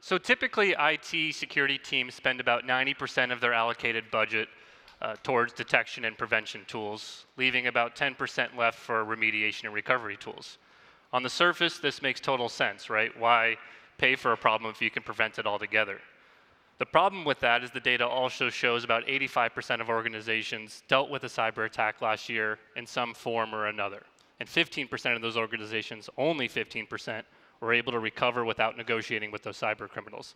So typically, IT security teams spend about 90% of their allocated budget towards detection and prevention tools, leaving about 10% left for remediation and recovery tools. On the surface, this makes total sense, right? Why pay for a problem if you can prevent it altogether? The problem with that is the data also shows about 85% of organizations dealt with a cyber attack last year in some form or another. And 15% of those organizations, only 15%, were able to recover without negotiating with those cyber criminals.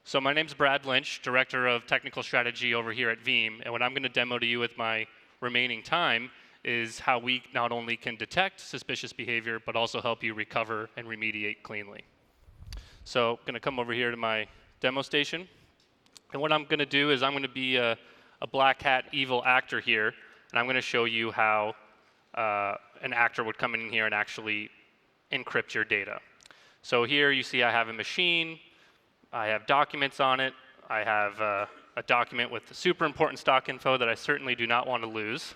So my name's Brad Lynch, Director of Technical Strategy over here at Veeam, and what I'm going to demo to you with my remaining time is how we not only can detect suspicious behavior, but also help you recover and remediate cleanly. So I'm going to come over here to my demo station, and what I'm going to do is I'm going to be a black hat evil actor here, and I'm going to show you how an actor would come in here and actually encrypt your data. So here you see I have a machine, I have documents on it, I have a document with super important stock info that I certainly do not want to lose.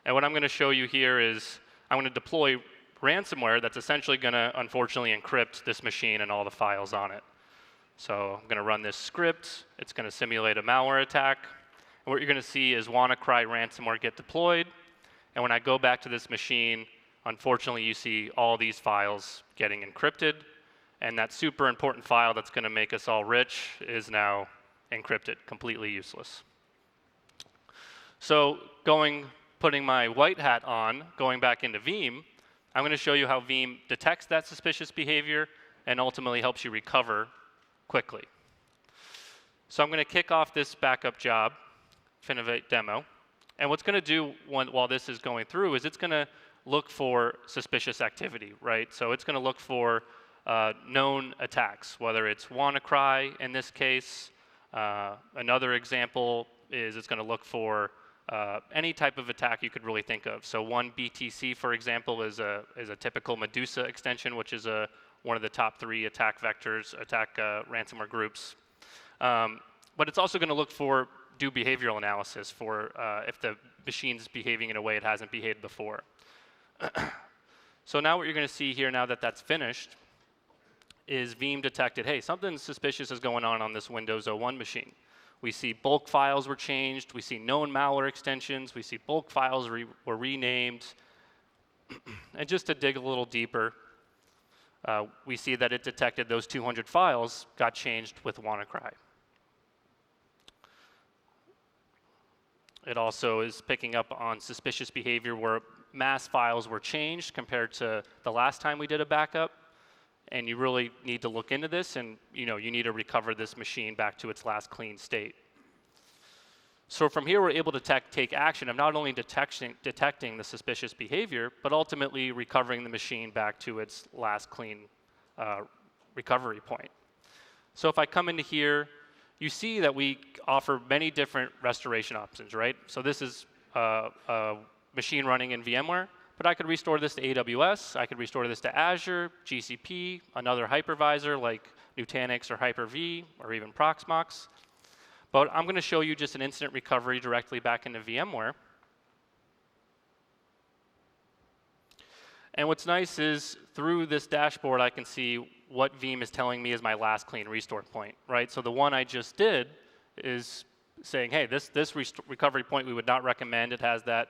And what I'm going to show you here is I'm going to deploy ransomware that's essentially going to, unfortunately, encrypt this machine and all the files on it. So I'm going to run this script. It's going to simulate a malware attack. And what you're going to see is WannaCry ransomware get deployed. And when I go back to this machine, unfortunately, you see all these files getting encrypted. And that super important file that's going to make us all rich is now encrypted, completely useless. So putting my white hat on, going back into Veeam, I'm going to show you how Veeam detects that suspicious behavior and ultimately helps you recover quickly. So I'm going to kick off this backup job, Finovate demo. And what's going to do while this is going through is it's going to look for suspicious activity, right? So it's going to look for known attacks, whether it's WannaCry in this case. Another example is it's going to look for any type of attack you could really think of. So one BTC, for example, is a typical Medusa extension, which is one of the top 3 attack vectors, ransomware groups. But it's also going to look for do behavioral analysis for if the machine's behaving in a way it hasn't behaved before. So now what you're going to see here, now that that's finished, is Veeam detected, hey, something suspicious is going on this Windows 01 machine. We see bulk files were changed. We see known malware extensions. We see bulk files were renamed. And just to dig a little deeper, we see that it detected those 200 files got changed with WannaCry. It also is picking up on suspicious behavior where mass files were changed compared to the last time we did a backup. And you really need to look into this, and you need to recover this machine back to its last clean state. So from here, we're able to take action of not only detecting the suspicious behavior, but ultimately recovering the machine back to its last clean recovery point. So if I come into here, you see that we offer many different restoration options, right? So this is a machine running in VMware. But I could restore this to AWS, I could restore this to Azure, GCP, another hypervisor like Nutanix or Hyper-V, or even Proxmox. But I'm going to show you just an instant recovery directly back into VMware. And what's nice is through this dashboard, I can see what Veeam is telling me is my last clean restore point, right? So the one I just did is saying, hey, this recovery point we would not recommend. It has that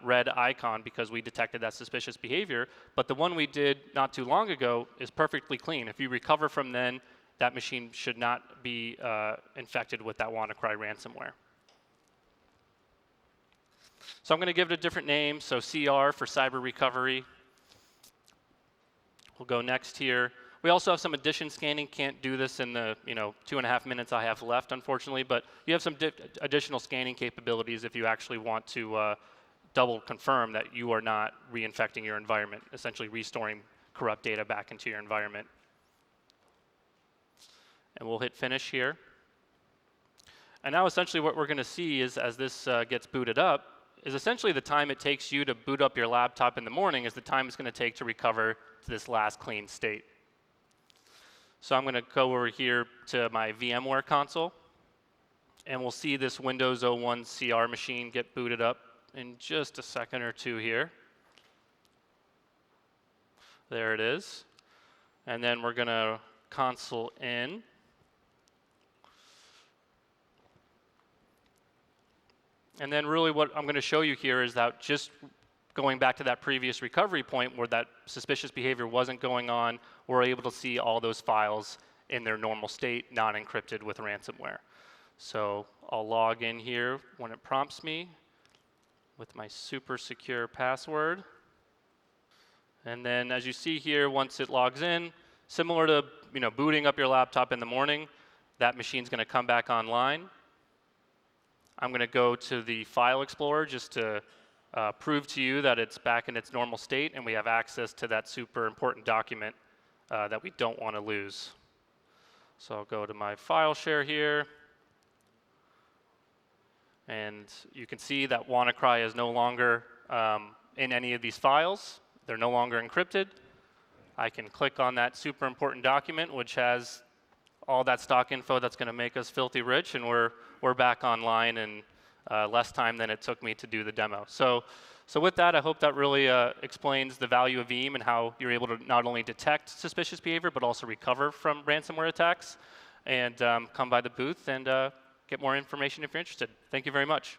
red icon because we detected that suspicious behavior. But the one we did not too long ago is perfectly clean. If you recover from then, that machine should not be infected with that WannaCry ransomware. So I'm going to give it a different name. So CR for cyber recovery. We'll go next here. We also have some addition scanning. Can't do this in the 2.5 minutes I have left, unfortunately. But you have some additional scanning capabilities if you actually want to double confirm that you are not reinfecting your environment, essentially restoring corrupt data back into your environment. And we'll hit finish here. And now essentially what we're going to see is as this gets booted up, is essentially the time it takes you to boot up your laptop in the morning is the time it's going to take to recover to this last clean state. So I'm going to go over here to my VMware console, and we'll see this Windows 01 CR machine get booted up in just a second or two here. There it is. And then we're going to console in. And then really what I'm going to show you here is that just going back to that previous recovery point where that suspicious behavior wasn't going on, we're able to see all those files in their normal state, not encrypted with ransomware. So I'll log in here when it prompts me with my super secure password. And then as you see here, once it logs in, similar to booting up your laptop in the morning, that machine's going to come back online. I'm going to go to the File Explorer just to prove to you that it's back in its normal state and we have access to that super important document that we don't want to lose. So I'll go to my file share here. And you can see that WannaCry is no longer in any of these files. They're no longer encrypted. I can click on that super important document, which has all that stock info that's going to make us filthy rich, and we're back online in less time than it took me to do the demo. So with that, I hope that really explains the value of Veeam and how you're able to not only detect suspicious behavior, but also recover from ransomware attacks. And come by the booth and get more information if you're interested. Thank you very much.